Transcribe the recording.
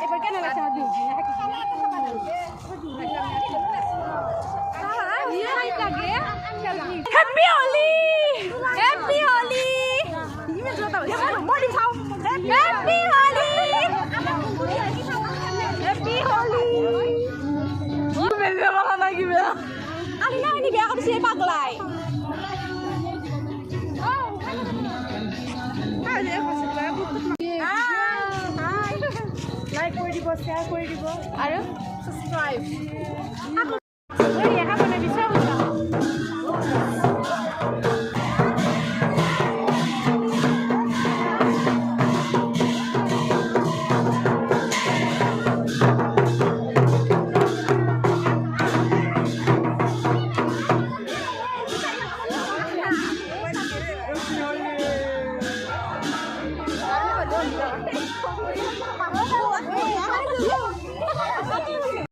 ¿Por qué no le echas tú? Happy Holi! Happy Holi! Happy Holi! Happy Holi! Alina ini biar aku disini paglay. Like করে দিব, share করে দিব আর subscribe. ওই দেখা বলে দিছো না। Hãy subscribe cho kênh Ghiền Mì Gõ để không bỏ lỡ những video hấp dẫn.